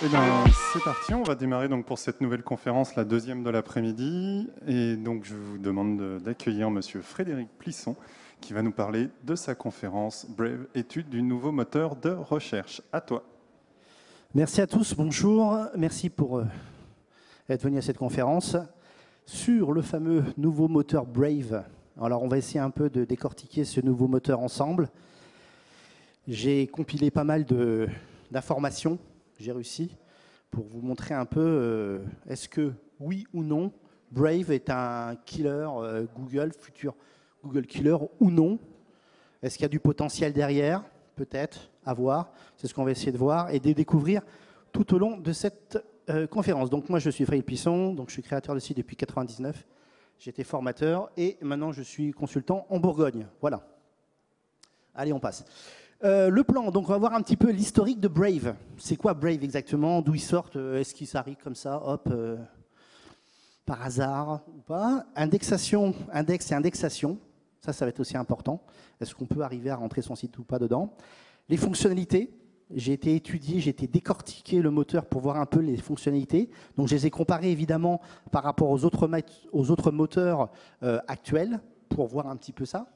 Eh bien, c'est parti, on va démarrer donc pour cette nouvelle conférence, la deuxième de l'après-midi. Et donc, je vous demande d'accueillir Monsieur Frédéric Plisson, qui va nous parler de sa conférence Brave, étude du nouveau moteur de recherche. À toi. Merci à tous, bonjour. Merci pour être venu à cette conférence sur le fameux nouveau moteur Brave. Alors, on va essayer un peu de décortiquer ce nouveau moteur ensemble. J'ai compilé pas mal d'informations, j'ai réussi, pour vous montrer un peu, est-ce que, oui ou non, Brave est un killer Google, futur Google killer ou non? Est-ce qu'il y a du potentiel derrière? Peut-être, à voir. C'est ce qu'on va essayer de voir et de découvrir tout au long de cette conférence. Donc moi, je suis Frédéric Plisson, donc je suis créateur de site depuis 1999. J'étais formateur et maintenant je suis consultant en Bourgogne. Voilà. Allez, on passe. Le plan, donc on va voir un petit peu l'historique de Brave. C'est quoi Brave exactement? D'où ils sortent? Est-ce qu'ils arrivent comme ça, hop, par hasard ou pas? Indexation, index et indexation. Ça va être aussi important. Est-ce qu'on peut arriver à rentrer son site ou pas dedans? Les fonctionnalités. J'ai été étudié, j'ai été décortiqué le moteur pour voir un peu les fonctionnalités. Donc je les ai comparées évidemment par rapport aux autres moteurs actuels pour voir un petit peu ça.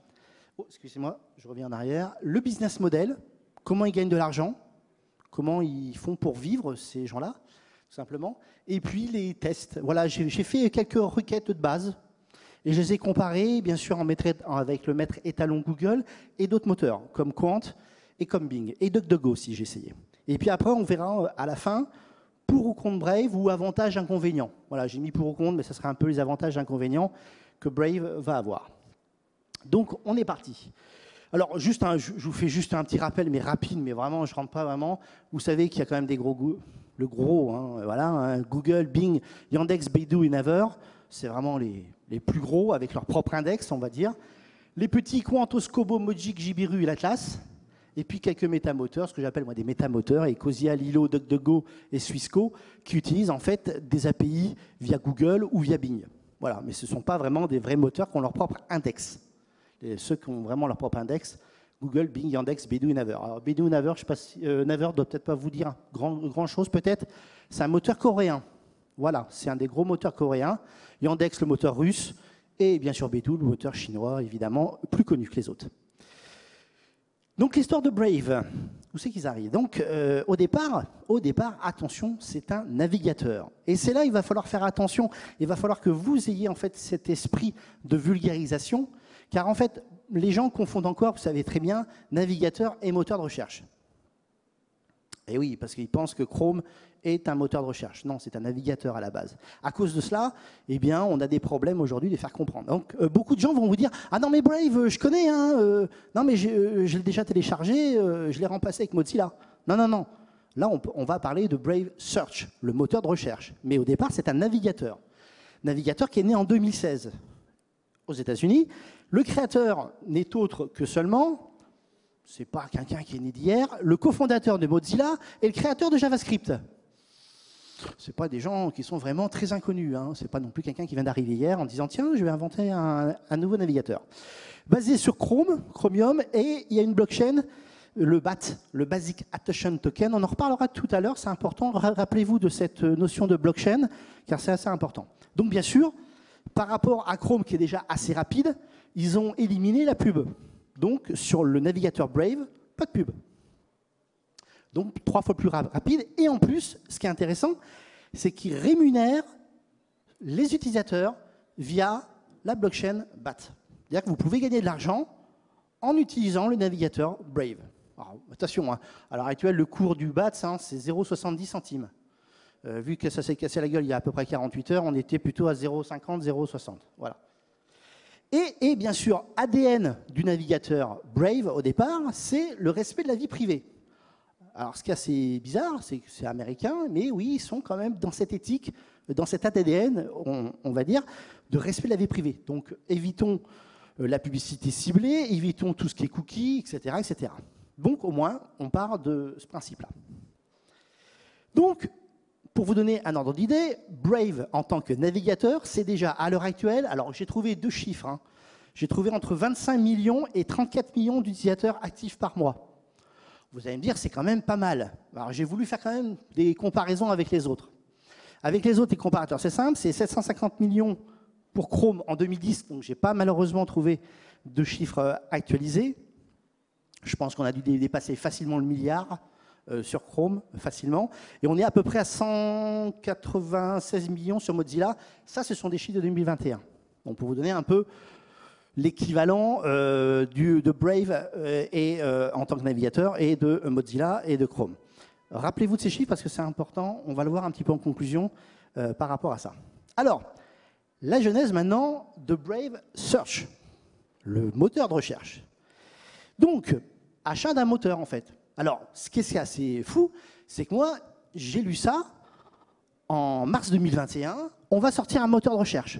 Oh, excusez-moi, je reviens en arrière. Le business model, comment ils gagnent de l'argent, comment ils font pour vivre ces gens-là, tout simplement. Et puis les tests. Voilà, j'ai fait quelques requêtes de base. Et je les ai comparés, bien sûr, avec le maître étalon Google et d'autres moteurs, comme Quant et comme Bing. Et DuckDuckGo aussi, j'ai essayé. Et puis après, on verra à la fin, pour ou contre Brave ou avantages, inconvénients. Voilà, j'ai mis pour ou contre, mais ce sera un peu les avantages, inconvénients que Brave va avoir. Donc, on est parti. Alors, je vous fais juste un petit rappel, mais rapide, mais vraiment, je ne rentre pas vraiment. Vous savez qu'il y a quand même des gros... Le gros, hein, voilà, hein, Google, Bing, Yandex, Baidu et Naver, c'est vraiment les plus gros avec leur propre index, on va dire. Les petits Quantos, Kobo, Mojic, Jibiru et l'Atlas. Et puis quelques métamoteurs, ce que j'appelle moi des métamoteurs, Ecosia, Lilo, DuckDuckGo et Swissco, qui utilisent en fait des API via Google ou via Bing. Voilà, mais ce ne sont pas vraiment des vrais moteurs qui ont leur propre index. Et ceux qui ont vraiment leur propre index, Google, Bing, Yandex, Baidu et Naver. Alors Baidu et Naver, je sais pas si, Naver ne doit peut-être pas vous dire grand chose peut-être. C'est un moteur coréen. Voilà, c'est un des gros moteurs coréens. Yandex, le moteur russe, et bien sûr Baidu, le moteur chinois, évidemment, plus connu que les autres. Donc l'histoire de Brave, où c'est qu'ils arrivent? Donc au départ, attention, c'est un navigateur. Et c'est là il va falloir faire attention, il va falloir que vous ayez en fait cet esprit de vulgarisation, car en fait, les gens confondent encore, vous savez très bien, navigateur et moteur de recherche. Et oui, parce qu'ils pensent que Chrome est un moteur de recherche. Non, c'est un navigateur à la base. À cause de cela, eh bien, on a des problèmes aujourd'hui de les faire comprendre. Donc, beaucoup de gens vont vous dire « Ah non, mais Brave, je connais, hein, non, mais je l'ai déjà téléchargé, je l'ai remplacé avec Mozilla. » Non, non, non. Là, on va parler de Brave Search, le moteur de recherche. Mais au départ, c'est un navigateur. Navigateur qui est né en 2016 aux États-Unis. Le créateur n'est autre que seulement... c'est pas quelqu'un qui est né d'hier, le cofondateur de Mozilla et le créateur de JavaScript. C'est pas des gens qui sont vraiment très inconnus. Hein. C'est pas non plus quelqu'un qui vient d'arriver hier en disant tiens, je vais inventer un nouveau navigateur. Basé sur Chromium, et il y a une blockchain, le BAT, le Basic Attention Token. On en reparlera tout à l'heure, c'est important. Rappelez-vous de cette notion de blockchain, car c'est assez important. Donc bien sûr, par rapport à Chrome qui est déjà assez rapide, ils ont éliminé la pub. Donc, sur le navigateur Brave, pas de pub. Donc, 3 fois plus rapide. Et en plus, ce qui est intéressant, c'est qu'il rémunère les utilisateurs via la blockchain BAT. C'est-à-dire que vous pouvez gagner de l'argent en utilisant le navigateur Brave. Alors, attention, hein, à l'heure actuelle, le cours du BAT, hein, c'est 0,70 centimes. Vu que ça s'est cassé la gueule il y a à peu près 48 heures, on était plutôt à 0,50, 0,60. Voilà. Et bien sûr, ADN du navigateur Brave, au départ, c'est le respect de la vie privée. Alors, ce qui est assez bizarre, c'est que c'est américain, mais oui, ils sont quand même dans cette éthique, dans cet ADN, on va dire, de respect de la vie privée. Donc, évitons la publicité ciblée, évitons tout ce qui est cookies, etc., etc. Donc, au moins, on part de ce principe-là. Donc, pour vous donner un ordre d'idée, Brave, en tant que navigateur, c'est déjà à l'heure actuelle, alors j'ai trouvé 2 chiffres, hein. J'ai trouvé entre 25 millions et 34 millions d'utilisateurs actifs par mois. Vous allez me dire, c'est quand même pas mal. Alors j'ai voulu faire quand même des comparaisons avec les autres. Avec les autres, les comparateurs, c'est simple, c'est 750 millions pour Chrome en 2010, donc je n'ai pas malheureusement trouvé de chiffres actualisés. Je pense qu'on a dû dépasser facilement le milliard sur Chrome, facilement. Et on est à peu près à 196 millions sur Mozilla. Ça, ce sont des chiffres de 2021. Donc pour vous donner un peu l'équivalent de Brave en tant que navigateur et de Mozilla et de Chrome. Rappelez-vous de ces chiffres parce que c'est important, on va le voir un petit peu en conclusion par rapport à ça. Alors, la genèse maintenant de Brave Search, le moteur de recherche. Donc, achat d'un moteur en fait. Alors, ce qui est assez fou, c'est que moi, j'ai lu ça en mars 2021, on va sortir un moteur de recherche.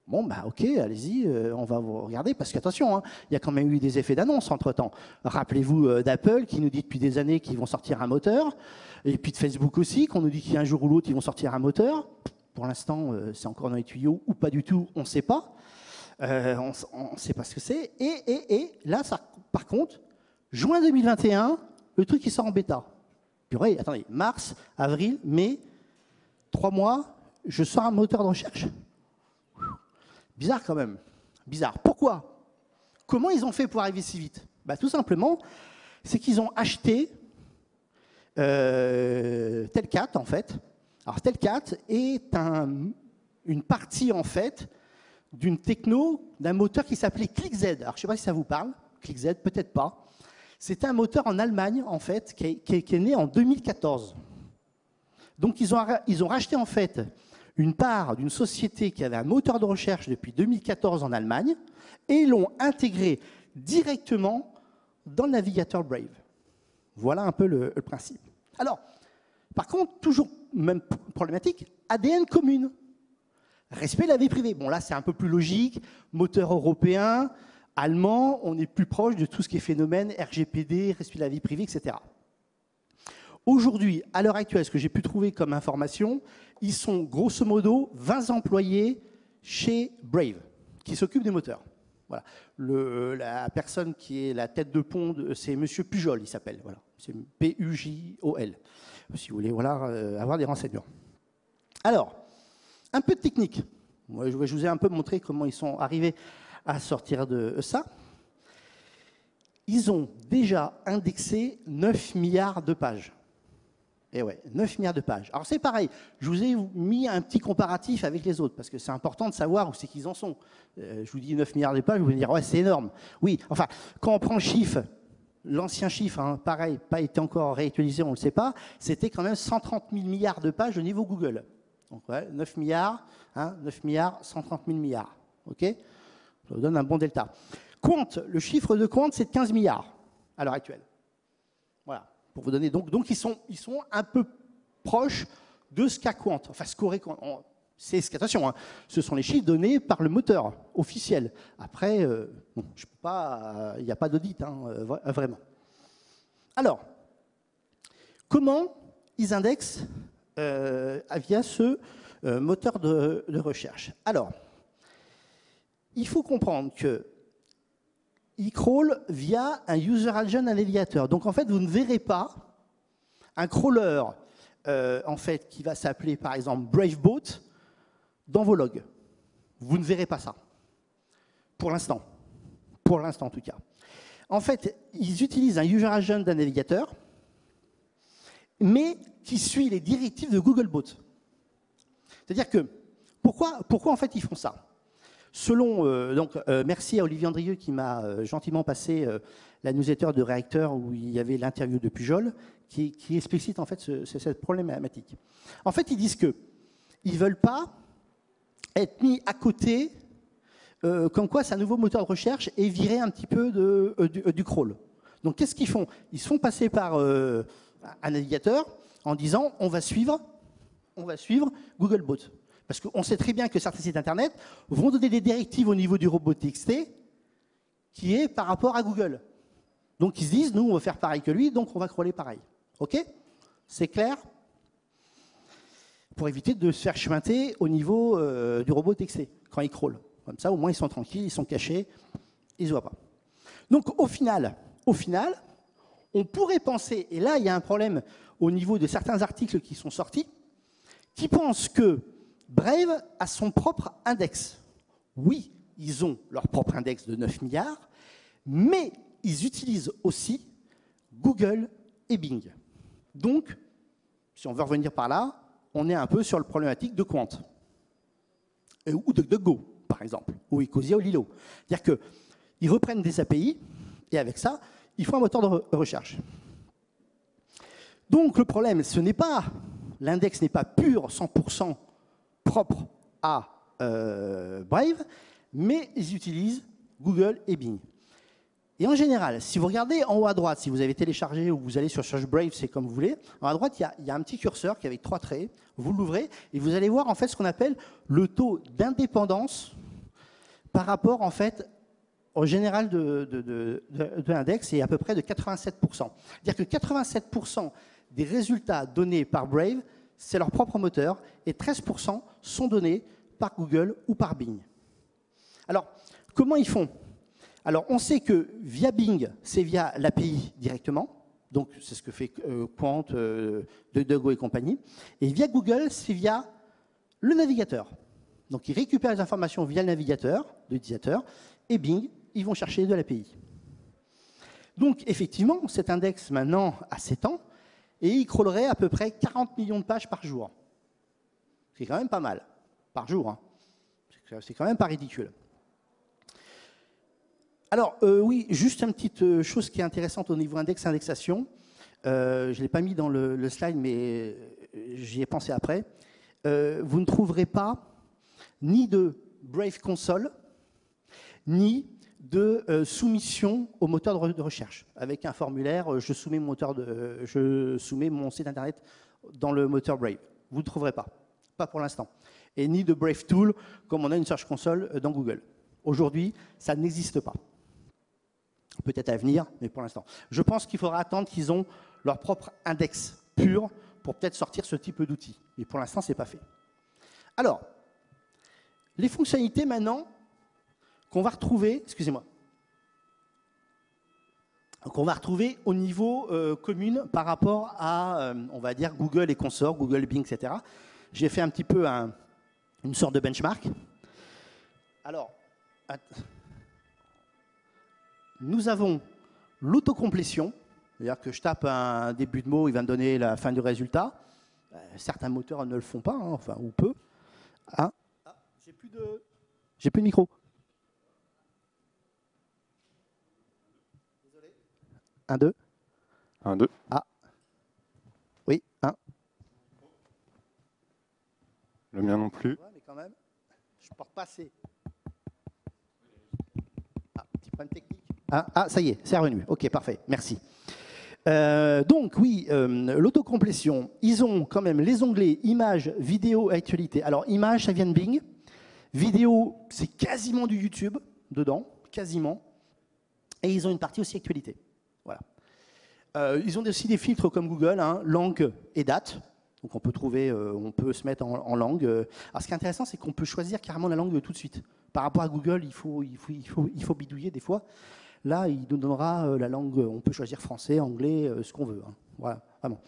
Bon, bah ok, allez-y, on va vous regarder, parce qu'attention, hein, il y a quand même eu des effets d'annonce entre-temps. Rappelez-vous d'Apple, qui nous dit depuis des années qu'ils vont sortir un moteur, et puis de Facebook aussi, qu'on nous dit qu'un jour ou l'autre, ils vont sortir un moteur. Pour l'instant, c'est encore dans les tuyaux, ou pas du tout, on ne sait pas. On ne sait pas ce que c'est. Et là, ça, par contre, juin 2021, le truc, il sort en bêta. Purée, attendez, mars, avril, mai, 3 mois, je sors un moteur de recherche. Bizarre quand même. Bizarre. Pourquoi? Comment ils ont fait pour arriver si vite? Bah, tout simplement, c'est qu'ils ont acheté Telcat, en fait. Alors, Telcat est une partie, en fait, d'une techno, d'un moteur qui s'appelait ClickZ. Alors, je ne sais pas si ça vous parle. ClickZ, peut-être pas. C'était un moteur en Allemagne, en fait, qui est né en 2014. Donc, ils ont racheté, en fait, une part d'une société qui avait un moteur de recherche depuis 2014 en Allemagne et l'ont intégré directement dans le navigateur Brave. Voilà un peu le principe. Alors, par contre, toujours même problématique, ADN commune. Respect de la vie privée. Bon, là, c'est un peu plus logique. Moteur européen, allemand, on est plus proche de tout ce qui est phénomène, RGPD, respect de la vie privée, etc. Aujourd'hui, à l'heure actuelle, ce que j'ai pu trouver comme information, ils sont grosso modo 20 employés chez Brave, qui s'occupent des moteurs. Voilà. La personne qui est la tête de pont, c'est Monsieur Pujol, il s'appelle. Voilà. C'est P-U-J-O-L, si vous voulez avoir des renseignements. Alors, un peu de technique. Moi, je vous ai un peu montré comment ils sont arrivés à sortir de ça. Ils ont déjà indexé 9 milliards de pages. Et ouais, 9 milliards de pages. Alors c'est pareil, je vous ai mis un petit comparatif avec les autres, parce que c'est important de savoir où c'est qu'ils en sont. Je vous dis 9 milliards de pages, vous allez me dire, ouais, c'est énorme. Oui, enfin, quand on prend le chiffre, l'ancien chiffre, hein, pareil, pas été encore réactualisé, on ne le sait pas, c'était quand même 130 000 milliards de pages au niveau Google. Donc ouais, 9 milliards, 130 000 milliards. OK? Ça vous donne un bon delta. Quant, le chiffre de Quant, c'est de 15 milliards à l'heure actuelle. Voilà. Pour vous donner, donc ils sont un peu proches de ce qu'a Quant. Enfin, ce qu'aurait Quant. Attention, hein, ce sont les chiffres donnés par le moteur officiel. Après, bon, je peux pas, il n'y a pas d'audit, hein, vraiment. Alors, comment ils indexent via ce moteur de recherche? Alors, il faut comprendre que il crawl via un user agent navigateur. Donc en fait, vous ne verrez pas un crawler en fait, qui va s'appeler par exemple Bravebot dans vos logs. Vous ne verrez pas ça. Pour l'instant. Pour l'instant en tout cas. En fait, ils utilisent un user agent d'un navigateur, mais qui suit les directives de Googlebot. C'est-à-dire que, pourquoi en fait ils font ça? Selon, merci à Olivier Andrieux qui m'a gentiment passé la newsletter de Réacteur où il y avait l'interview de Pujol qui explicite en fait cette problématique. En fait, ils disent qu'ils ne veulent pas être mis à côté, comme quoi c'est un nouveau moteur de recherche et virer un petit peu du crawl. Donc, qu'est-ce qu'ils font? Ils se font passer par un navigateur en disant on va suivre Googlebot. Parce qu'on sait très bien que certains sites Internet vont donner des directives au niveau du robot TXT qui est par rapport à Google. Donc ils se disent, nous, on va faire pareil que lui, donc on va crawler pareil. OK? C'est clair? Pour éviter de se faire cheminter au niveau du robot TXT quand ils crawlent. Comme ça, au moins, ils sont tranquilles, ils sont cachés, ils ne se voient pas. Donc au final, On pourrait penser, et là il y a un problème au niveau de certains articles qui sont sortis, qui pensent que Brave a son propre index. Oui, ils ont leur propre index de 9 milliards, mais ils utilisent aussi Google et Bing. Donc, si on veut revenir par là, on est un peu sur la problématique de Quant, ou de Go, par exemple, ou Ecosia ou Lilo. C'est-à-dire qu'ils reprennent des API, et avec ça, ils font un moteur de recherche. Donc, le problème, ce n'est pas, l'index n'est pas pur, 100% propre à Brave, mais ils utilisent Google et Bing. Et en général, si vous regardez en haut à droite, si vous avez téléchargé ou vous allez sur Search Brave, c'est comme vous voulez, en haut à droite, il y a un petit curseur qui est avec 3 traits, vous l'ouvrez et vous allez voir en fait ce qu'on appelle le taux d'indépendance par rapport en fait au général de l'index, et à peu près de 87%. C'est-à-dire que 87% des résultats donnés par Brave, c'est leur propre moteur, et 13% sont donnés par Google ou par Bing. Alors, comment ils font? Alors, on sait que via Bing, c'est via l'API directement, donc c'est ce que fait Quant, DuckDuckGo et compagnie, et via Google, c'est via le navigateur. Donc, ils récupèrent les informations via le navigateur de l'utilisateur, et Bing, ils vont chercher de l'API. Donc, effectivement, cet index, maintenant, a 7 ans, et il crawlerait à peu près 40 millions de pages par jour. C'est quand même pas mal, par jour. Hein. C'est quand même pas ridicule. Alors, oui, juste une petite chose qui est intéressante au niveau indexation. Je ne l'ai pas mis dans le slide, mais j'y ai pensé après. Vous ne trouverez pas ni de Brave Console, ni de soumission au moteur de recherche. Avec un formulaire, je soumets mon site internet dans le moteur Brave. Vous ne le trouverez pas, pas pour l'instant. Et ni de Brave Tool, comme on a une Search Console dans Google. Aujourd'hui, ça n'existe pas. Peut-être à venir, mais pour l'instant. Je pense qu'il faudra attendre qu'ils ont leur propre index pur pour peut-être sortir ce type d'outil. Mais pour l'instant, ce n'est pas fait. Alors, les fonctionnalités maintenant qu'on va retrouver, excusez-moi, qu'on va retrouver au niveau commune par rapport à, on va dire, Google et consorts, Google, Bing, etc. J'ai fait un petit peu une sorte de benchmark. Alors, nous avons l'autocomplétion, c'est-à-dire que je tape un début de mot, il va me donner la fin du résultat. Certains moteurs ne le font pas, hein, enfin, ou peu. Ah, j'ai plus de micro. Désolé. 1, 2. 1, 2. Ah. Oui, 1. Le mien non plus. Ouais, mais quand même, je ne porte pas assez. Ah, petit problème technique. Ah, ça y est, c'est revenu. OK, parfait, merci. Donc, oui, l'autocomplétion, ils ont quand même les onglets images, vidéo, actualité. Alors, images, ça vient de Bing. Vidéo, c'est quasiment du YouTube dedans, quasiment. Et ils ont une partie aussi actualité. Voilà. Ils ont aussi des filtres comme Google, hein, langue et date. Donc, on peut se mettre en langue. Alors, ce qui est intéressant, c'est qu'on peut choisir carrément la langue tout de suite. Par rapport à Google, il faut bidouiller des fois. Là, il nous donnera la langue, on peut choisir français, anglais, ce qu'on veut. Hein. Voilà, vraiment.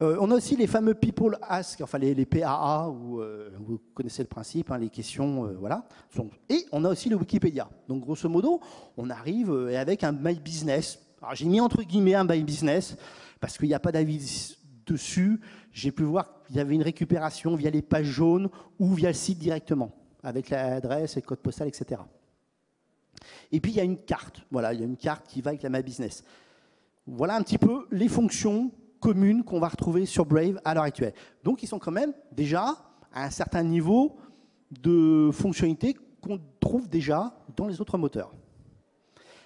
On a aussi les fameux People Ask, enfin les PAA, où vous connaissez le principe, hein, les questions, voilà. Et on a aussi le Wikipédia. Donc, grosso modo, on arrive avec un My Business. Alors, j'ai mis entre guillemets un My Business, parce qu'il n'y a pas d'avis dessus. J'ai pu voir qu'il y avait une récupération via les pages jaunes ou via le site directement, avec l'adresse, le code postal, etc. Et puis, il y a une carte. Voilà, il y a une carte qui va avec la My Business. Voilà un petit peu les fonctions communes qu'on va retrouver sur Brave à l'heure actuelle. Donc, ils sont quand même déjà à un certain niveau de fonctionnalités qu'on trouve déjà dans les autres moteurs.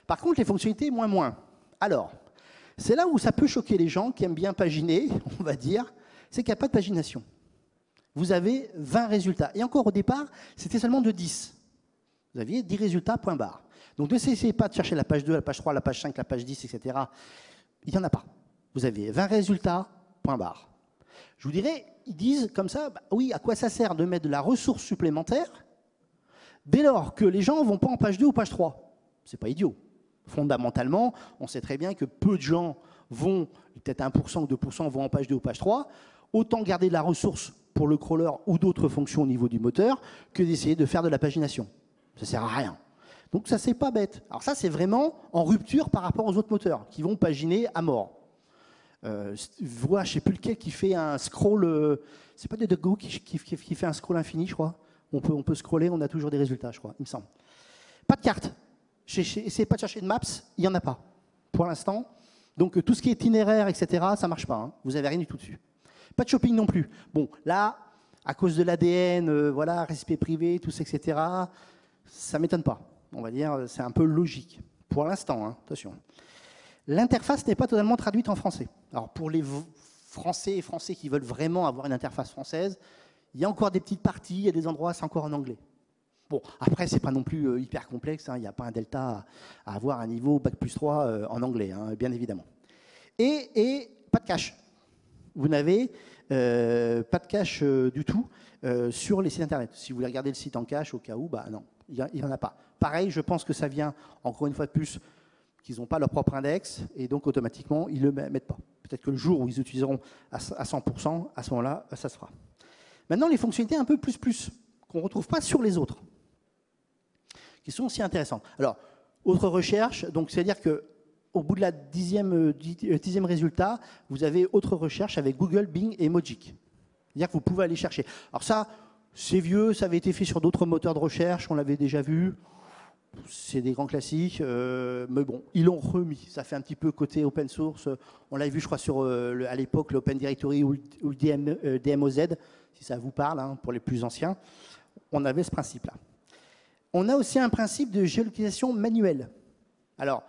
Par contre, les fonctionnalités, moins. Alors, c'est là où ça peut choquer les gens qui aiment bien paginer, on va dire, c'est qu'il n'y a pas de pagination. Vous avez 20 résultats. Et encore, au départ, c'était seulement de 10. Vous aviez 10 résultats, point barre. Donc, n'essayez pas de chercher la page 2, la page 3, la page 5, la page 10, etc. Il n'y en a pas. Vous avez 20 résultats, point barre. Je vous dirais, ils disent comme ça, bah oui, à quoi ça sert de mettre de la ressource supplémentaire dès lors que les gens ne vont pas en page 2 ou page 3? C'est pas idiot. Fondamentalement, on sait très bien que peu de gens vont, peut-être 1% ou 2% vont en page 2 ou page 3, autant garder de la ressource pour le crawler ou d'autres fonctions au niveau du moteur que d'essayer de faire de la pagination. Ça ne sert à rien. Donc ça, c'est pas bête. Alors ça, c'est vraiment en rupture par rapport aux autres moteurs qui vont paginer à mort. Vois, je ne sais plus lequel qui fait un scroll. C'est pas DuckDuckGo qui fait un scroll infini, je crois. On peut scroller, on a toujours des résultats, je crois, il me semble. Pas de carte. Essayez pas de chercher de maps, il n'y en a pas pour l'instant. Donc tout ce qui est itinéraire, etc., ça ne marche pas. Hein. Vous n'avez rien du tout dessus. Pas de shopping non plus. Bon, là, à cause de l'ADN, voilà, respect privé, tout ça, etc., ça ne m'étonne pas. On va dire, c'est un peu logique. Pour l'instant, hein, attention. L'interface n'est pas totalement traduite en français. Alors pour les Français et Français qui veulent vraiment avoir une interface française, il y a encore des petites parties, il y a des endroits, c'est encore en anglais. Bon, après, ce n'est pas non plus hyper complexe, hein, il n'y a pas un delta à avoir un niveau Bac+3 en anglais, hein, bien évidemment. Et pas de cache. Vous n'avez pas de cache du tout sur les sites Internet. Si vous voulez regarder le site en cache, au cas où, bah non, il n'y en a pas. Pareil, je pense que ça vient, encore une fois de plus, qu'ils n'ont pas leur propre index, et donc automatiquement, ils ne le mettent pas. Peut-être que le jour où ils utiliseront à 100%, à ce moment-là, ça se fera. Maintenant, les fonctionnalités un peu plus, qu'on ne retrouve pas sur les autres, qui sont aussi intéressantes. Alors, autre recherche, donc c'est-à-dire qu'au bout de la dixième résultat, vous avez autre recherche avec Google, Bing et Mojic. C'est-à-dire que vous pouvez aller chercher. Alors ça, c'est vieux, ça avait été fait sur d'autres moteurs de recherche, on l'avait déjà vu. C'est des grands classiques, mais bon, ils l'ont remis. Ça fait un petit peu côté open source. On l'a vu, je crois, à l'époque, l'Open Directory ou le DMOZ, si ça vous parle, hein, pour les plus anciens. On avait ce principe-là. On a aussi un principe de géolocalisation manuelle. Alors,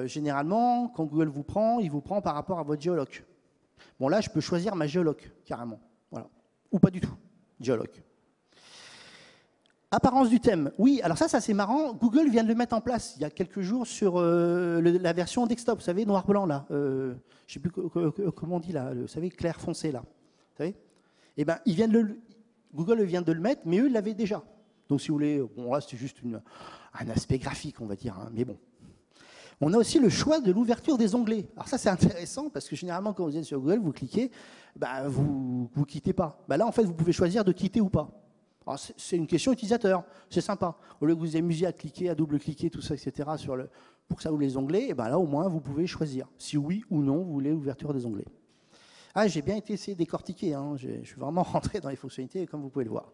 généralement, quand Google vous prend, il vous prend par rapport à votre géoloc. Bon, là, je peux choisir ma géoloc, carrément. Voilà. Ou pas du tout, géoloc. Apparence du thème. Oui, alors ça c'est marrant. Google vient de le mettre en place il y a quelques jours sur la version desktop, vous savez, noir-blanc, là. Je ne sais plus comment on dit, là. Vous savez, clair foncé, là. Vous savez ? Eh bien, Google vient de le mettre, mais eux l'avaient déjà. Donc, si vous voulez, bon, là, c'est juste un aspect graphique, on va dire, hein, mais bon. On a aussi le choix de l'ouverture des onglets. Alors ça, c'est intéressant, parce que généralement, quand vous êtes sur Google, vous cliquez, bah, vous ne quittez pas. Bah, là, en fait, vous pouvez choisir de quitter ou pas. C'est une question utilisateur, c'est sympa. Au lieu que vous vous amusiez à cliquer, à double-cliquer, tout ça, etc., pour que ça ouvre les onglets, et ben là, au moins, vous pouvez choisir si oui ou non vous voulez l'ouverture des onglets. Ah, j'ai bien essayé de décortiquer, hein, je suis vraiment rentré dans les fonctionnalités, comme vous pouvez le voir.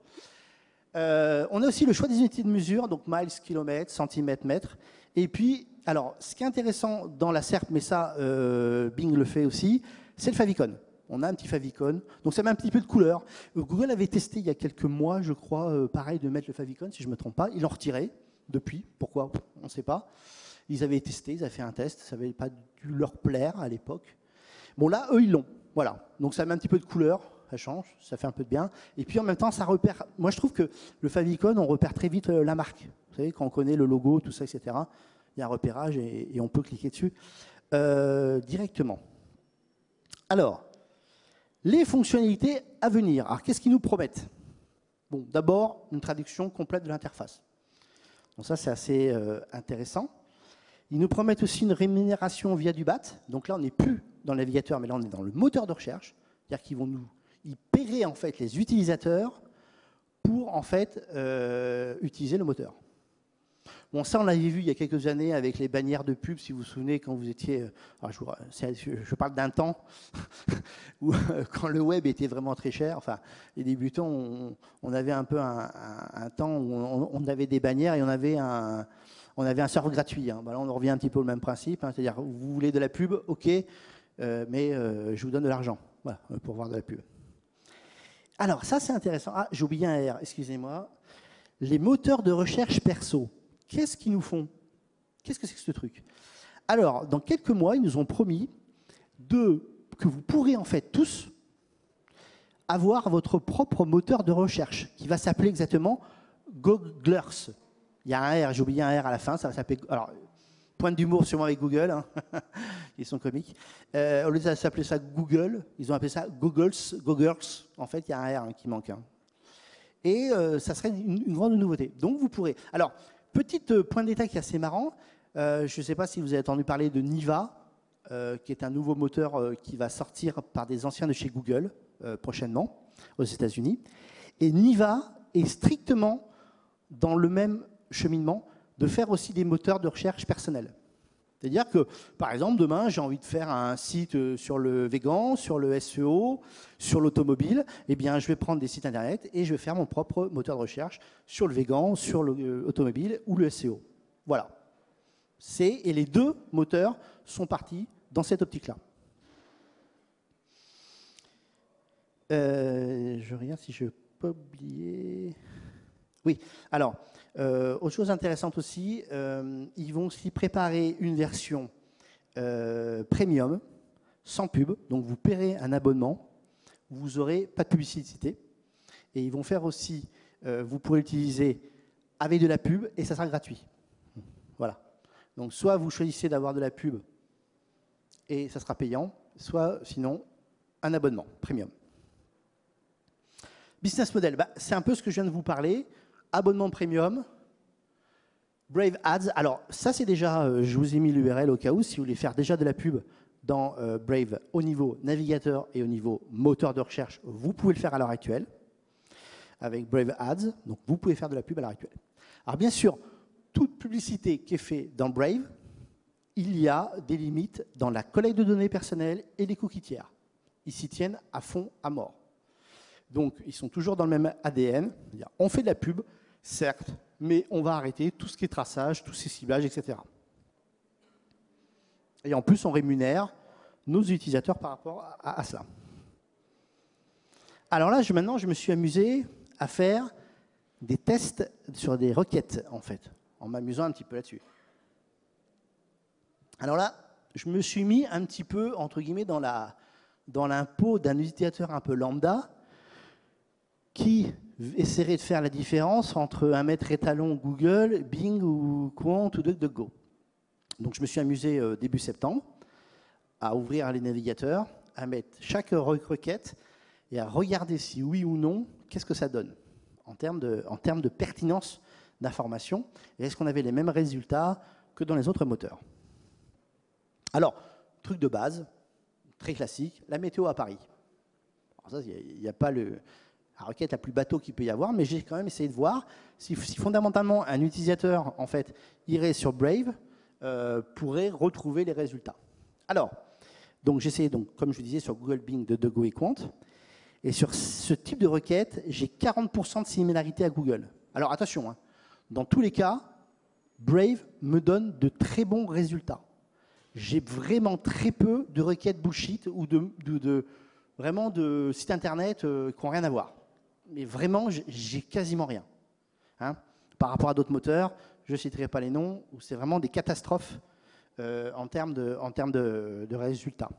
On a aussi le choix des unités de mesure, donc miles, kilomètres, centimètres, mètres. Et puis, alors, ce qui est intéressant dans la SERP, mais ça, Bing le fait aussi, c'est le favicon. On a un petit favicon, donc ça met un petit peu de couleur. Google avait testé il y a quelques mois, je crois, pareil, de mettre le favicon, si je ne me trompe pas. Ils l'ont retiré depuis. Pourquoi? On ne sait pas. Ils avaient testé, ils avaient fait un test, ça n'avait pas dû leur plaire à l'époque. Bon, là, eux, ils l'ont. Voilà. Donc ça met un petit peu de couleur, ça change, ça fait un peu de bien. Et puis en même temps, ça repère. Moi, je trouve que le favicon, on repère très vite la marque. Vous savez, quand on connaît le logo, tout ça, etc., il y a un repérage et on peut cliquer dessus directement. Alors, les fonctionnalités à venir. Alors, qu'est-ce qu'ils nous promettent? Bon, d'abord, une traduction complète de l'interface. Donc ça, c'est assez intéressant. Ils nous promettent aussi une rémunération via du BAT. Donc là, on n'est plus dans le navigateur, mais là, on est dans le moteur de recherche. C'est-à-dire qu'ils paieraient en fait les utilisateurs pour en fait utiliser le moteur. Bon, ça, on l'avait vu il y a quelques années avec les bannières de pub, si vous vous souvenez, quand vous étiez... Alors je parle d'un temps où, quand le web était vraiment très cher. Enfin, les débutants, on avait un peu un temps où on avait des bannières et on avait un serveur gratuit. Hein. Ben là, on revient un petit peu au même principe. Hein, c'est-à-dire, vous voulez de la pub, OK, mais je vous donne de l'argent voilà, pour voir de la pub. Alors, ça, c'est intéressant. Ah, j'ai oublié un R, excusez-moi. Les moteurs de recherche perso. Qu'est-ce qu'ils nous font? Qu'est-ce que c'est que ce truc? Alors, dans quelques mois, ils nous ont promis que vous pourrez en fait tous avoir votre propre moteur de recherche qui va s'appeler exactement Googlers. Il y a un R, j'ai oublié un R à la fin, ça va s'appeler... Alors, point d'humour sûrement avec Google, hein. Ils sont comiques. Au lieu de s'appeler ça Google, ils ont appelé ça Googles. En fait, il y a un R qui manque. Hein. Et ça serait une grande nouveauté. Donc, vous pourrez... Alors, petit point de détail qui est assez marrant, je ne sais pas si vous avez entendu parler de Niva. qui est un nouveau moteur qui va sortir par des anciens de chez Google prochainement aux États-Unis. Et Niva est strictement dans le même cheminement de faire aussi des moteurs de recherche personnels. C'est-à-dire que, par exemple, demain, j'ai envie de faire un site sur le végan, sur le SEO, sur l'automobile. Eh bien, je vais prendre des sites Internet et je vais faire mon propre moteur de recherche sur le végan, sur l'automobile ou le SEO. Voilà. Et les deux moteurs sont partis dans cette optique-là. Je regarde si je ne peux pas oublier. Oui, alors, autre chose intéressante aussi, ils vont aussi préparer une version premium, sans pub. Donc, vous paierez un abonnement, vous n'aurez pas de publicité. Et ils vont faire aussi, vous pourrez l'utiliser avec de la pub et ça sera gratuit. Voilà. Donc, soit vous choisissez d'avoir de la pub et ça sera payant, soit sinon, un abonnement premium. Business model, c'est un peu ce que je viens de vous parler. Abonnement premium, Brave Ads. Alors, ça, c'est déjà, je vous ai mis l'URL au cas où, si vous voulez faire déjà de la pub dans Brave au niveau navigateur et au niveau moteur de recherche, vous pouvez le faire à l'heure actuelle avec Brave Ads. Donc, vous pouvez faire de la pub à l'heure actuelle. Alors, bien sûr, toute publicité qui est faite dans Brave, il y a des limites dans la collecte de données personnelles et les cookies tiers. Ils s'y tiennent à fond, à mort. Donc, ils sont toujours dans le même ADN. On fait de la pub, certes, mais on va arrêter tout ce qui est traçage, tous ces ciblages, etc. Et en plus, on rémunère nos utilisateurs par rapport à cela. Alors là, maintenant, je me suis amusé à faire des tests sur des requêtes, en fait, en m'amusant un petit peu là-dessus. Alors là, je me suis mis un petit peu, entre guillemets, dans l'impôt d'un utilisateur un peu lambda, qui essaierait de faire la différence entre un maître étalon Google, Bing ou Quant ou DuckDuckGo. Donc je me suis amusé début septembre à ouvrir les navigateurs, à mettre chaque requête et à regarder si oui ou non, qu'est-ce que ça donne en termes de pertinence d'information et est-ce qu'on avait les mêmes résultats que dans les autres moteurs. Alors, truc de base, très classique, la météo à Paris. Alors ça, il n'y a pas la requête la plus bateau qu'il peut y avoir, mais j'ai quand même essayé de voir si fondamentalement un utilisateur en fait irait sur Brave, pourrait retrouver les résultats. Alors, donc j'ai essayé, comme je vous disais, sur Google, Bing, DuckDuckGo et Quant, et sur ce type de requête, j'ai 40% de similarité à Google. Alors attention, hein, dans tous les cas, Brave me donne de très bons résultats. J'ai vraiment très peu de requêtes bullshit ou vraiment de sites internet qui n'ont rien à voir. Mais vraiment, j'ai quasiment rien. Hein. Par rapport à d'autres moteurs, je ne citerai pas les noms, où c'est vraiment des catastrophes en termes de résultats.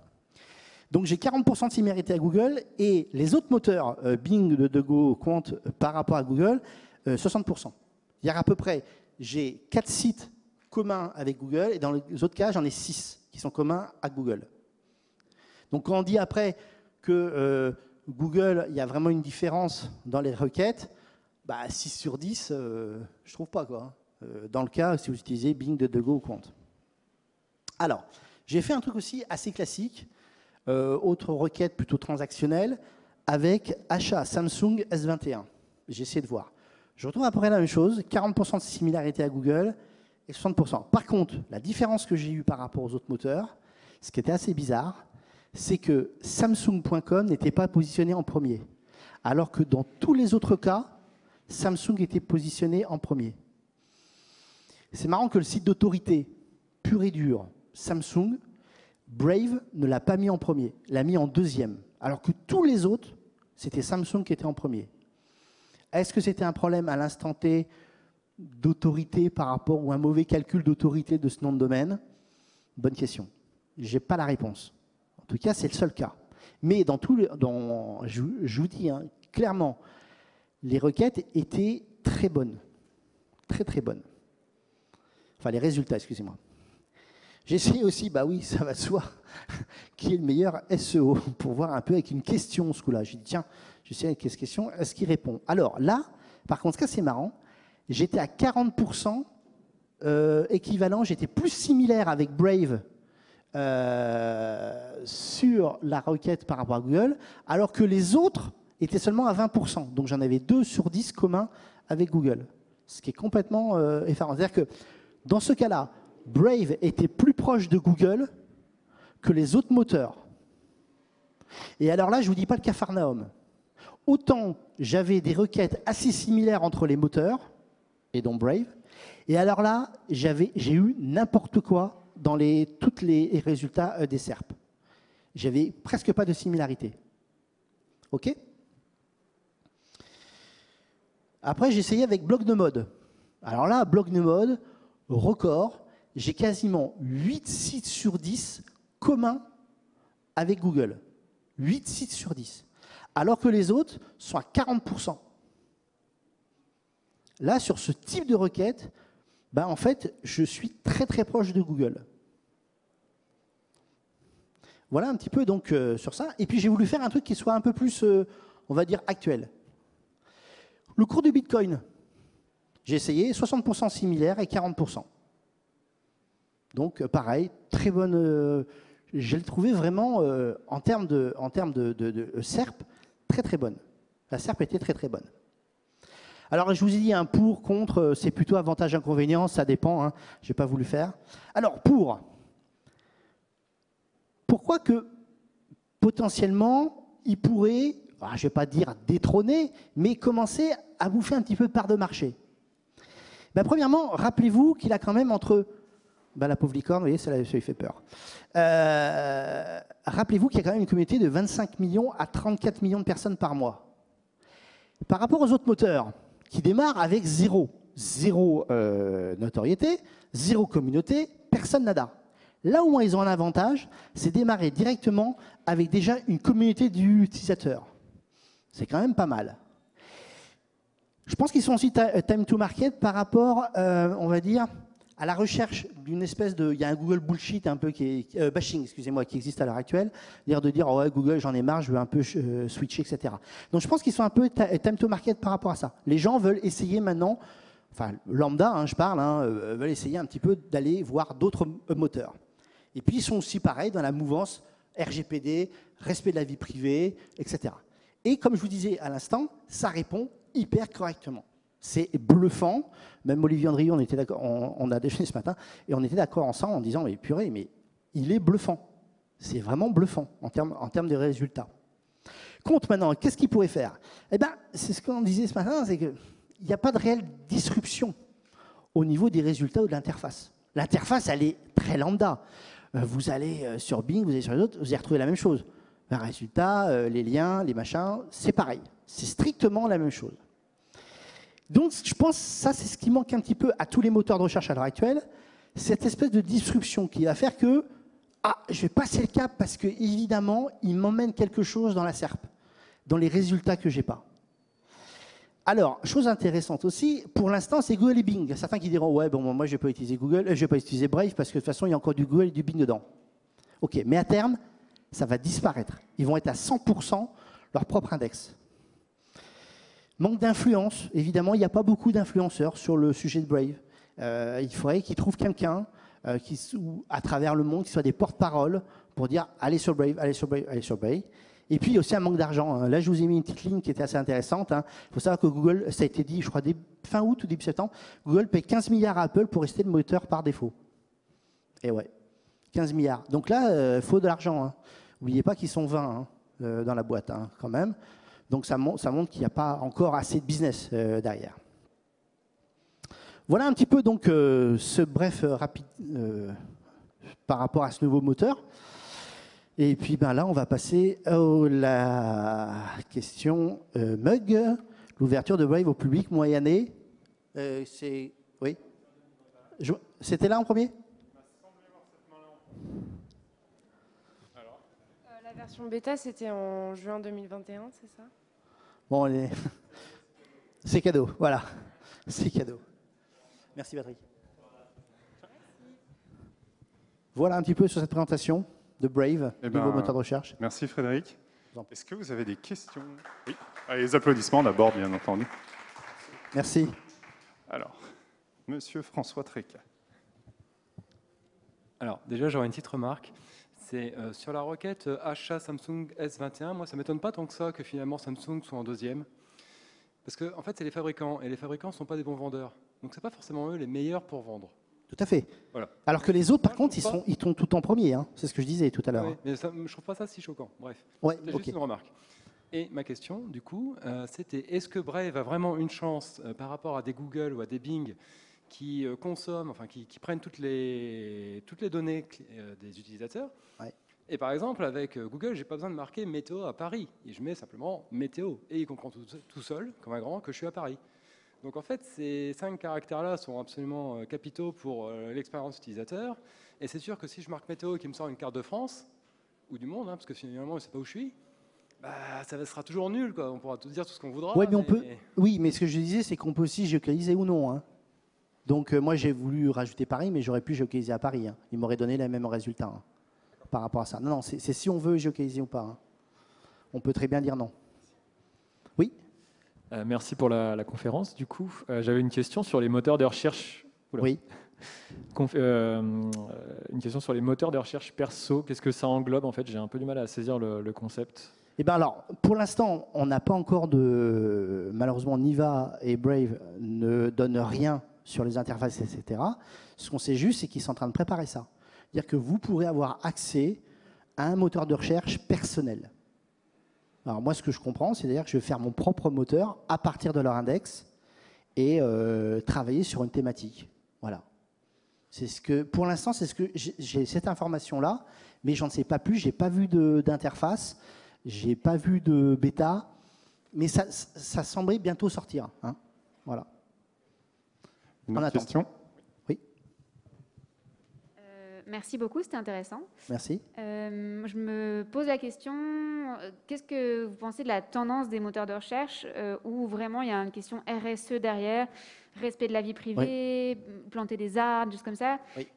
Donc j'ai 40% de similarité à Google et les autres moteurs, Bing, DuckDuckGo, Quant, par rapport à Google, 60%. Il y a à peu près, j'ai 4 sites communs avec Google et dans les autres cas, j'en ai 6 qui sont communs à Google. Donc quand on dit après que Google, il y a vraiment une différence dans les requêtes, 6 sur 10, je ne trouve pas, quoi. Dans le cas, si vous utilisez Bing, DuckDuckGo ou Quant. Alors, j'ai fait un truc aussi assez classique, autre requête plutôt transactionnelle, avec achat Samsung S21. J'ai essayé de voir. Je retrouve à peu près la même chose, 40% de similarité à Google et 60%. Par contre, la différence que j'ai eue par rapport aux autres moteurs, ce qui était assez bizarre, c'est que Samsung.com n'était pas positionné en premier. Alors que dans tous les autres cas, Samsung était positionné en premier. C'est marrant que le site d'autorité pur et dur, Samsung, Brave ne l'a pas mis en premier, l'a mis en deuxième. Alors que tous les autres, c'était Samsung qui était en premier. Est-ce que c'était un problème à l'instant T d'autorité par rapport ou un mauvais calcul d'autorité de ce nom de domaine? Bonne question. Je n'ai pas la réponse. En tout cas, c'est le seul cas. Mais je vous dis clairement, les requêtes étaient très bonnes. Très, très bonnes. Enfin, les résultats, excusez-moi. J'ai essayé aussi, oui, ça va de soi, qui est le meilleur SEO, pour voir un peu avec une question ce coup-là. J'ai dit, tiens, je sais avec quelle question, est-ce qu'il répond? Alors là, par contre, ce cas, c'est marrant, j'étais à 40% équivalent, j'étais plus similaire avec Brave sur la requête par rapport à Google, alors que les autres étaient seulement à 20%. Donc j'en avais 2 sur 10 communs avec Google, ce qui est complètement effarant. C'est-à-dire que dans ce cas-là, Brave était plus proche de Google que les autres moteurs. Et alors là, je ne vous dis pas le Capharnaüm. Autant j'avais des requêtes assez similaires entre les moteurs, et dont Brave, et alors là, j'ai eu n'importe quoi dans tous les résultats des SERP. J'avais presque pas de similarité. OK? Après, j'ai essayé avec Blog de mode. Alors là, Blog de mode, record, j'ai quasiment 8 sites sur 10 communs avec Google. 8 sites sur 10. Alors que les autres sont à 40%. Là, sur ce type de requête, ben, en fait, je suis très très proche de Google. Voilà un petit peu donc sur ça. Et puis j'ai voulu faire un truc qui soit un peu plus, on va dire, actuel. Le cours du Bitcoin, j'ai essayé 60% similaire et 40%. Donc pareil, très bonne. Je l'ai trouvé vraiment en termes de SERP très très bonne. La SERP était très très bonne. Alors, je vous ai dit, un pour, contre, c'est plutôt avantage, inconvénient, ça dépend, hein, je n'ai pas voulu faire. Alors, pourquoi que potentiellement, il pourrait, je ne vais pas dire détrôner, mais commencer à bouffer un petit peu de part de marché? Ben, premièrement, rappelez-vous qu'il a quand même entre... Ben, la pauvre licorne, vous voyez, ça lui fait peur. Rappelez-vous qu'il y a quand même une communauté de 25 millions à 34 millions de personnes par mois. Par rapport aux autres moteurs, qui démarrent avec zéro notoriété, zéro communauté, personne nada. Là où ils ont un avantage, c'est démarrer directement avec déjà une communauté d'utilisateurs. C'est quand même pas mal. Je pense qu'ils sont aussi time to market par rapport, on va dire, à la recherche d'une espèce de... Il y a un Google bullshit un peu qui est... bashing, excusez-moi, qui existe à l'heure actuelle. Dire de dire, oh ouais, Google, j'en ai marre, je veux un peu switcher, etc. Donc je pense qu'ils sont un peu time to market par rapport à ça. Les gens veulent essayer maintenant, enfin lambda, hein, je parle, veulent essayer un petit peu d'aller voir d'autres moteurs. Et puis ils sont aussi pareils dans la mouvance RGPD, respect de la vie privée, etc. Et comme je vous disais à l'instant, ça répond hyper correctement. C'est bluffant. Même Olivier Andrieux, on était d'accord, on a déjeuné ce matin, et on était d'accord ensemble en disant, mais purée, mais il est bluffant. C'est vraiment bluffant en termes de résultats. Compte maintenant, qu'est-ce qu'il pourrait faire? Eh bien, c'est ce qu'on disait ce matin, c'est qu'il n'y a pas de réelle disruption au niveau des résultats ou de l'interface. L'interface, elle est très lambda. Vous allez sur Bing, vous allez sur les autres, vous allez retrouver la même chose. Le résultat, les liens, les machins, c'est pareil. C'est strictement la même chose. Donc, je pense que ça, c'est ce qui manque un petit peu à tous les moteurs de recherche à l'heure actuelle, cette espèce de disruption qui va faire que, je vais passer le cap parce que, évidemment, il m'emmène quelque chose dans la SERP, dans les résultats que je n'ai pas. Alors, chose intéressante aussi, pour l'instant, c'est Google et Bing. Il y a certains qui diront, ouais, bon, moi, je ne vais pas utiliser Google, je ne vais pas utiliser Brave parce que de toute façon, il y a encore du Google et du Bing dedans. OK, mais à terme, ça va disparaître. Ils vont être à 100% leur propre index. Manque d'influence, évidemment, il n'y a pas beaucoup d'influenceurs sur le sujet de Brave. Il faudrait qu'ils trouvent quelqu'un à travers le monde qui soit des porte-paroles pour dire allez sur Brave, allez sur Brave, allez sur Brave. Et puis il y a aussi un manque d'argent. Là, je vous ai mis une petite ligne qui était assez intéressante. Il faut savoir que Google, ça a été dit, je crois, fin août ou début septembre, Google paye 15 milliards à Apple pour rester le moteur par défaut. Et ouais, 15 milliards. Donc là, il faut de l'argent. N'oubliez pas qu'ils sont 20 dans la boîte, quand même. Donc ça montre qu'il n'y a pas encore assez de business derrière. Voilà un petit peu donc ce bref rapide par rapport à ce nouveau moteur. Et puis là, on va passer à la question Mug, l'ouverture de Brave au public moyenné. Oui. C'était là en premier? La version bêta, c'était en juin 2021, c'est ça? Bon, c'est cadeau, voilà. C'est cadeau. Merci, Patrick. Voilà un petit peu sur cette présentation de Brave, nouveau moteur de recherche. Merci, Frédéric. Est-ce que vous avez des questions? Oui. Allez, les applaudissements d'abord, bien entendu. Merci. Alors, Monsieur François Tréca. Alors, déjà, j'aurais une petite remarque. C'est sur la requête achat Samsung S21, moi, ça ne m'étonne pas tant que ça que finalement Samsung soit en deuxième. Parce que, en fait, c'est les fabricants, et les fabricants ne sont pas des bons vendeurs. Donc, ce n'est pas forcément eux les meilleurs pour vendre. Tout à fait. Voilà. Alors que les autres, par Moi, contre, je trouve ils sont tout en premier. Hein. C'est ce que je disais tout à l'heure. Oui, mais ça, je ne trouve pas ça si choquant. Bref, Ouais, c'est ok. juste une remarque. Et ma question, du coup, c'était est-ce que Brave a vraiment une chance par rapport à des Google ou à des Bing qui consomment, enfin qui prennent toutes les données des utilisateurs. Ouais. Et par exemple, avec Google, j'ai pas besoin de marquer météo à Paris. Et je mets simplement météo. Et il comprend tout seul, comme un grand, que je suis à Paris. Donc en fait, ces 5 caractères-là sont absolument capitaux pour l'expérience utilisateur. Et c'est sûr que si je marque météo et qu'il me sort une carte de France, ou du monde, hein, parce que finalement, je ne sais pas où je suis, bah, ça sera toujours nul, quoi. On pourra tout dire tout ce qu'on voudra. Ouais, mais on peut. Oui, mais ce que je disais, c'est qu'on peut aussi géolocaliser ou non. Hein. Donc moi, j'ai voulu rajouter Paris, mais j'aurais pu géolocaliser à Paris. Hein. Il m'aurait donné les mêmes résultats hein, par rapport à ça. Non, non, c'est si on veut géolocaliser ou pas. Hein. On peut très bien dire non. Oui. Merci pour la conférence. Du coup, j'avais une question sur les moteurs de recherche. Oula. Oui. Une question sur les moteurs de recherche perso. Qu'est-ce que ça englobe en fait? J'ai un peu du mal à saisir le concept. Eh bien alors, pour l'instant, on n'a pas encore de... Malheureusement, Niva et Brave ne donnent rien sur les interfaces, etc. Ce qu'on sait juste, c'est qu'ils sont en train de préparer ça. C'est-à-dire que vous pourrez avoir accès à un moteur de recherche personnel. Alors moi, ce que je comprends, c'est d'ailleurs que je vais faire mon propre moteur à partir de leur index et travailler sur une thématique. Voilà. C'est ce que, pour l'instant, c'est ce que j'ai cette information-là, mais j'en sais pas plus. J'ai pas vu d'interface. J'ai pas vu de bêta, mais ça semblait bientôt sortir. Hein. Voilà. Une autre question? Oui. Merci beaucoup, c'était intéressant. Merci. Je me pose la question, qu'est-ce que vous pensez de la tendance des moteurs de recherche où vraiment il y a une question RSE derrière, respect de la vie privée, planter des arbres, juste comme ça. Oui.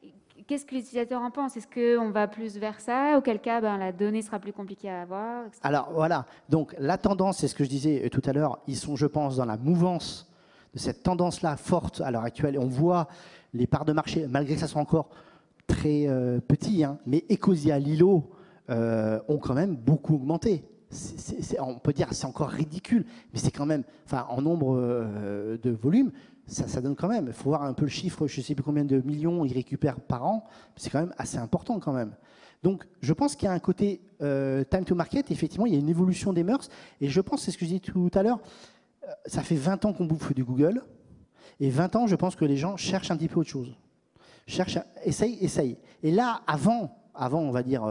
Qu'est-ce que l'utilisateur en pense? Est-ce qu'on va plus vers ça? Auquel cas, la donnée sera plus compliquée à avoir, etc. Alors voilà, donc la tendance, c'est ce que je disais tout à l'heure, ils sont, je pense, dans la mouvance de cette tendance-là forte à l'heure actuelle. Et on voit les parts de marché, malgré que ça soit encore très petit, hein, mais Ecosia, Lilo ont quand même beaucoup augmenté. On peut dire que c'est encore ridicule, mais c'est quand même, enfin, en nombre de volume, ça donne quand même. Il faut voir un peu le chiffre, je ne sais plus combien de millions ils récupèrent par an. C'est quand même assez important quand même. Donc, je pense qu'il y a un côté time to market. Effectivement, il y a une évolution des mœurs. Et je pense, c'est ce que je disais tout à l'heure, ça fait 20 ans qu'on bouffe du Google. Et 20 ans, je pense que les gens cherchent un petit peu autre chose. Essaye. Et là, avant, on va dire,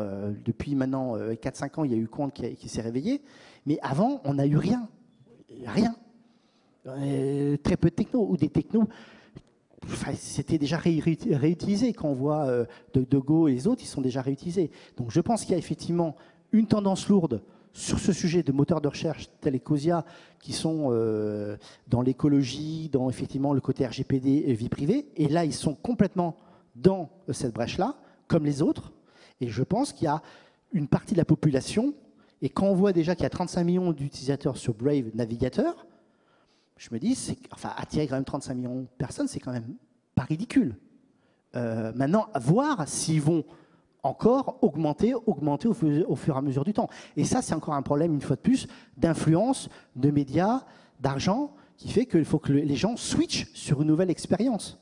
depuis maintenant 4-5 ans, il y a eu Quant qui s'est réveillé. Mais avant, on n'a eu rien. Rien. Très peu de techno, ou des technos, enfin, c'était déjà réutilisé. Quand on voit de Go et les autres, ils sont déjà réutilisés. Donc je pense qu'il y a effectivement une tendance lourde sur ce sujet de moteurs de recherche tels Ecosia qui sont dans l'écologie, dans effectivement le côté RGPD et vie privée. Et là, ils sont complètement dans cette brèche-là, comme les autres. Et je pense qu'il y a une partie de la population, et quand on voit déjà qu'il y a 35 millions d'utilisateurs sur Brave Navigateur, je me dis, attirer quand même 35 millions de personnes, c'est quand même pas ridicule. Maintenant, à voir s'ils vont encore augmenter au fur et à mesure du temps. Et ça, c'est encore un problème, une fois de plus, d'influence, de médias, d'argent, qui fait qu'il faut que les gens switchent sur une nouvelle expérience.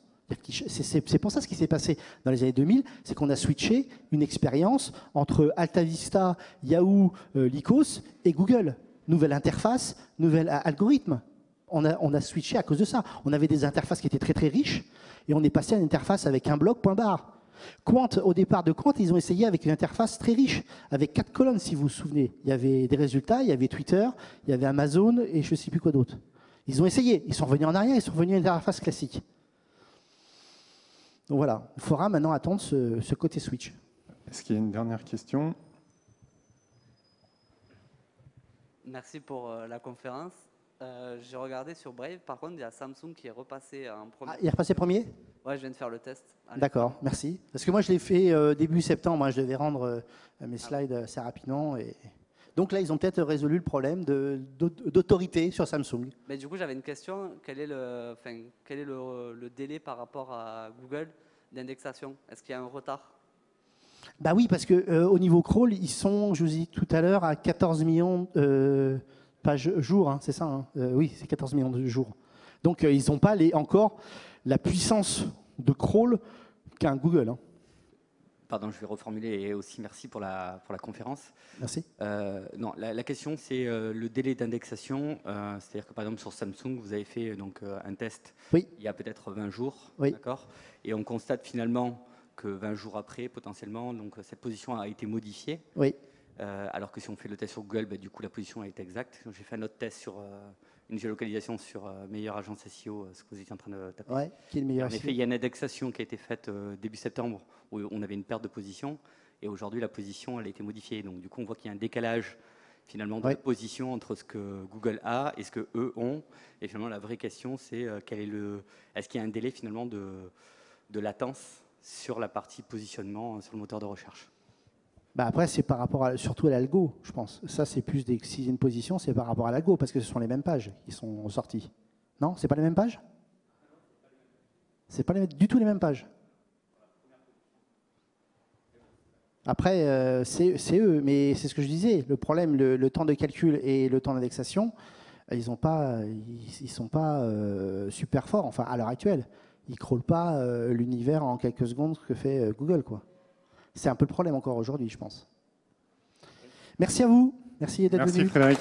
C'est pour ça ce qui s'est passé dans les années 2000, c'est qu'on a switché une expérience entre AltaVista, Yahoo, Lycos et Google. Nouvelle interface, nouvel algorithme. On a switché à cause de ça. On avait des interfaces qui étaient très très riches et on est passé à une interface avec un bloc, point barre. Quant, au départ de Quant, ils ont essayé avec une interface très riche, avec 4 colonnes si vous vous souvenez. Il y avait des résultats, il y avait Twitter, il y avait Amazon et je ne sais plus quoi d'autre. Ils ont essayé, ils sont revenus en arrière, ils sont revenus à une interface classique. Donc voilà, il faudra maintenant attendre ce côté switch. Est-ce qu'il y a une dernière question? Merci pour la conférence. J'ai regardé sur Brave, par contre, il y a Samsung qui est repassé en premier. Ah, il est repassé premier? Ouais, je viens de faire le test. D'accord, merci. Parce que moi, je l'ai fait début septembre. Moi, je devais rendre mes slides assez rapidement. Et... Donc là, ils ont peut-être résolu le problème d'autorité sur Samsung. Mais du coup, j'avais une question. Quel est le délai par rapport à Google d'indexation? Est-ce qu'il y a un retard? Bah oui, parce que au niveau crawl, ils sont, je vous ai dit tout à l'heure, à 14 millions pages jour, hein, c'est ça hein oui, c'est 14 millions de jours. Donc ils n'ont pas encore la puissance de crawl qu'un Google. Hein. Pardon, je vais reformuler et aussi merci pour la conférence. Merci. Non, la question c'est le délai d'indexation. C'est-à-dire que par exemple sur Samsung, vous avez fait donc, un test il y a peut-être 20 jours. D'accord. Et on constate finalement que 20 jours après, potentiellement, donc, cette position a été modifiée. Oui. Alors que si on fait le test sur Google, du coup la position est exacte. J'ai fait un autre test sur une géolocalisation sur meilleure agence SEO, ce que vous étiez en train de taper. Ouais, qui est le meilleur en effet, il y a une indexation qui a été faite début septembre où on avait une perte de position et aujourd'hui la position elle a été modifiée. Donc du coup on voit qu'il y a un décalage finalement de la position entre ce que Google a et ce que eux ont. Et finalement la vraie question c'est est-ce qu'il y a un délai finalement de latence sur la partie positionnement sur le moteur de recherche. Bah après, c'est par rapport surtout à l'algo, je pense. Ça, c'est plus si une position, c'est par rapport à l'algo, parce que ce sont les mêmes pages qui sont sorties. Non, c'est pas les mêmes pages? C'est pas du tout les mêmes pages. Après, c'est eux, mais c'est ce que je disais. Le problème, le temps de calcul et le temps d'indexation, ils sont pas super forts. Enfin, à l'heure actuelle, ils crawlent pas l'univers en quelques secondes que fait Google, quoi. C'est un peu le problème encore aujourd'hui, je pense. Merci à vous. Merci d'être venu. Merci Frédéric.